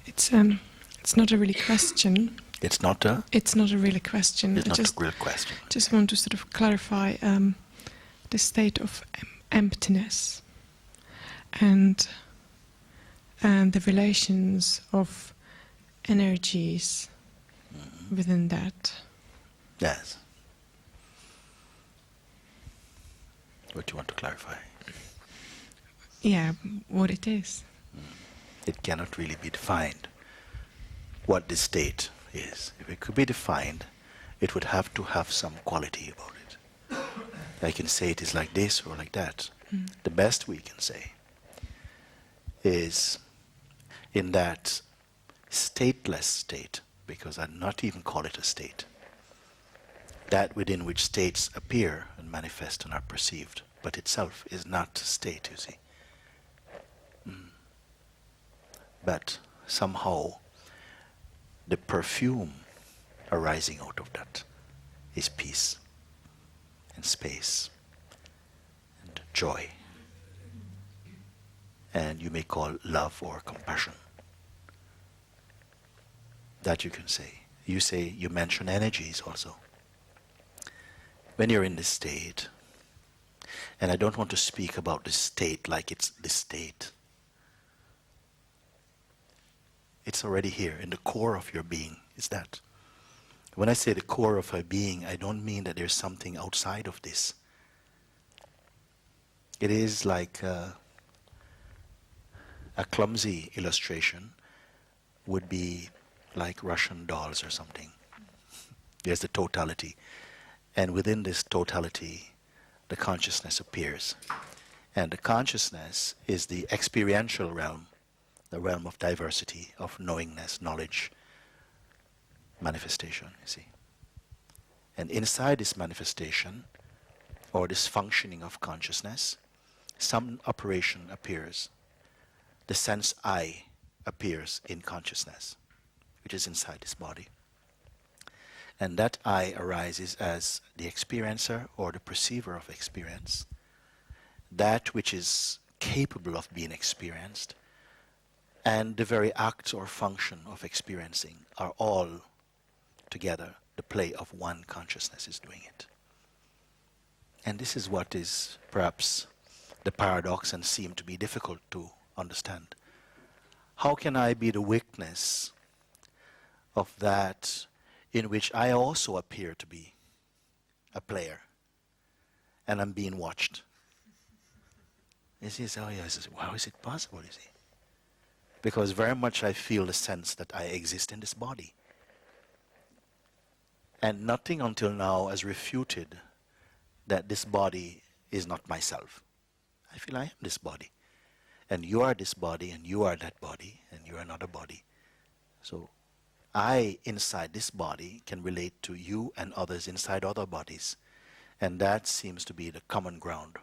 It's not a really question. It's not a? It's not a really question. It's not a real question. Just want to sort of clarify the state of emptiness and the relations of energies within that. Yes. What do you want to clarify? Yeah, what it is. It cannot really be defined what this state is. If it could be defined, it would have to have some quality about it. I can say it is like this or like that. The best we can say is in that stateless state, because I'd not even call it a state, that within which states appear and manifest and are perceived, but itself is not a state, you see. But somehow the perfume arising out of that is peace and space and joy, and you may call love or compassion. That you can say. You mention energies also. When you're in this state, and I don't want to speak about this state like it's this state. It's already here, in the core of your being, is that. When I say the core of our being, I don't mean that there's something outside of this. It is like a clumsy illustration would be like Russian dolls or something. There's the totality. And within this totality, the consciousness appears. And the consciousness is the experiential realm, the realm of diversity, of knowingness, knowledge, manifestation, you see. And inside this manifestation, or this functioning of consciousness, some operation appears. The sense I appears in consciousness, which is inside this body. And that I arises as the experiencer or the perceiver of experience, that which is capable of being experienced, and the very act or function of experiencing are all together. The play of one consciousness is doing it. And this is what is perhaps the paradox and seem to be difficult to understand. How can I be the witness of that in which I also appear to be a player and I'm being watched? You see, so yes, how is it possible, you see? Because very much I feel the sense that I exist in this body. And nothing until now has refuted that this body is not myself. I feel I am this body. And you are this body, and you are that body, and you are another body. So I, inside this body, can relate to you and others inside other bodies. And that seems to be the common ground,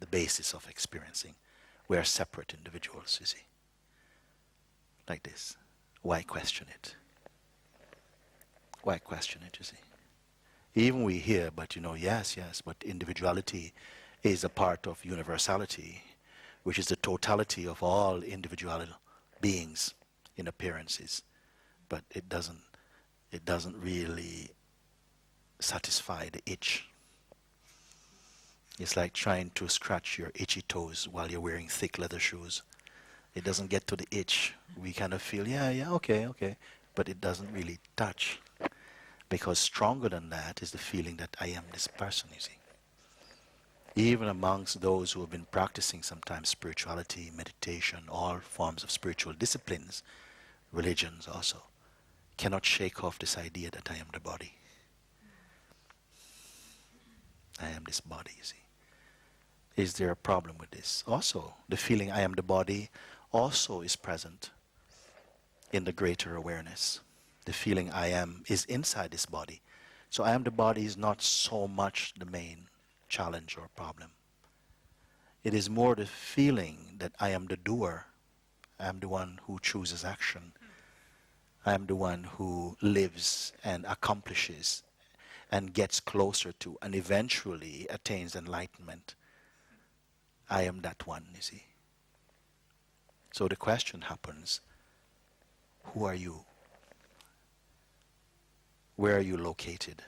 the basis of experiencing. We are separate individuals, you see. Like this. Why question it? Why question it, you see? Even we hear, but yes, but individuality is a part of universality, which is the totality of all individual beings in appearances. But it doesn't really satisfy the itch. It's like trying to scratch your itchy toes while you're wearing thick leather shoes. It doesn't get to the itch. We kind of feel, okay, but it doesn't really touch. Because stronger than that is the feeling that I am this person, you see. Even amongst those who have been practicing sometimes spirituality, meditation, all forms of spiritual disciplines, religions also, cannot shake off this idea that I am the body. I am this body, you see. Is there a problem with this? Also, the feeling I am the body also is present in the greater awareness. The feeling I am is inside this body. So I am the body is not so much the main challenge or problem. It is more the feeling that I am the doer. I am the one who chooses action. I am the one who lives and accomplishes and gets closer to and eventually attains enlightenment. I am that one, you see. So the question happens, Who are you? Where are you located?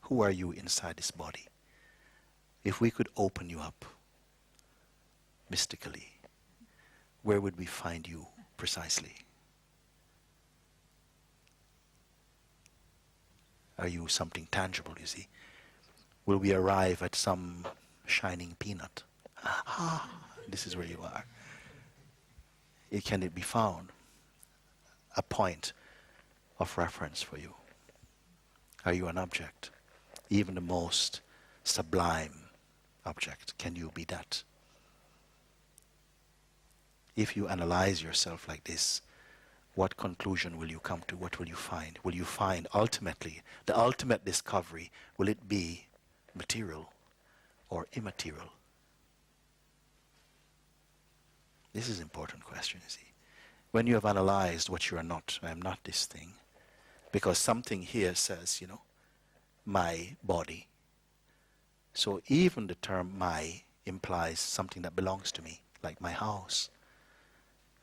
Who are you inside this body? If we could open you up mystically, where would we find you precisely? Are you something tangible, you see? Will we arrive at some shining peanut? Ah, this is where you are. Can it be found? A point of reference for you. Are you an object? Even the most sublime object, can you be that? If you analyze yourself like this, what conclusion will you come to? What will you find? Will you find ultimately, the ultimate discovery, will it be material or immaterial? This is an important question, you see. When you have analyzed what you are not, I am not this thing, because something here says, my body. So even the term my implies something that belongs to me, like my house,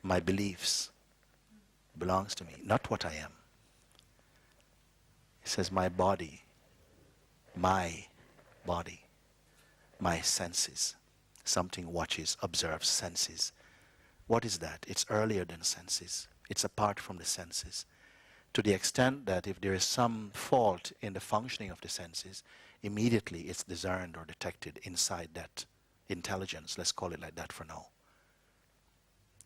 my beliefs belongs to me, not what I am. It says my body, my senses. Something watches, observes, senses. What is that? It's earlier than senses. It's apart from the senses. To the extent that if there is some fault in the functioning of the senses, immediately it's discerned or detected inside that intelligence. Let's call it like that for now.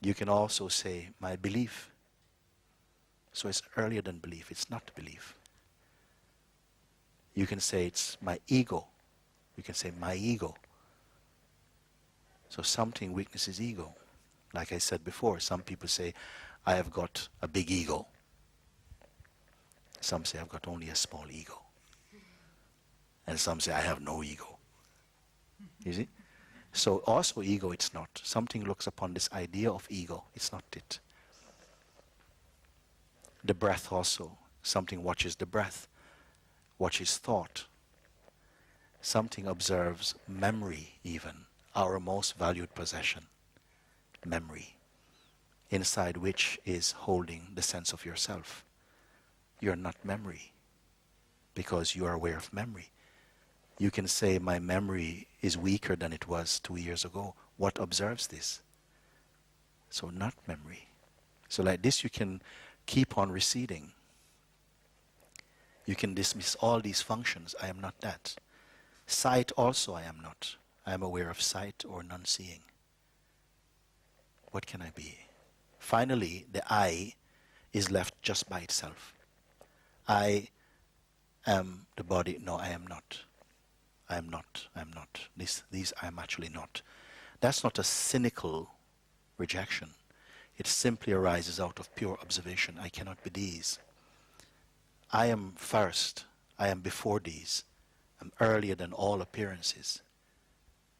You can also say, my belief. So it's earlier than belief. It's not belief. You can say it's my ego. You can say my ego. So something witnesses ego. Like I said before, some people say, I have got a big ego. Some say, I've got only a small ego. And some say, I have no ego. You see? So also ego, it's not. Something looks upon this idea of ego. It's not it. The breath also. Something watches the breath. Watches thought. Something observes memory even. Our most valued possession. Memory. Inside which is holding the sense of yourself. You're not memory. Because you are aware of memory. You can say my memory is weaker than it was 2 years ago. What observes this? So not memory. So like this you can keep on receding. You can dismiss all these functions. I am not that. Sight also I am not. I am aware of sight or non-seeing. What can I be? Finally, the I is left just by itself. I am the body. No, I am not. I am not. I am not. These I am actually not. That's not a cynical rejection. It simply arises out of pure observation. I cannot be these. I am first. I am before these. I'm earlier than all appearances.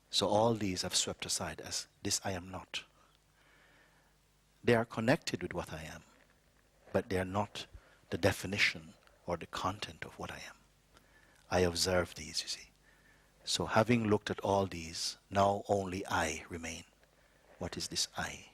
So all these I've swept aside as this I am not. They are connected with what I am, but they are not the definition or the content of what I am. I observe these, you see. So having looked at all these, now only I remain. What is this I?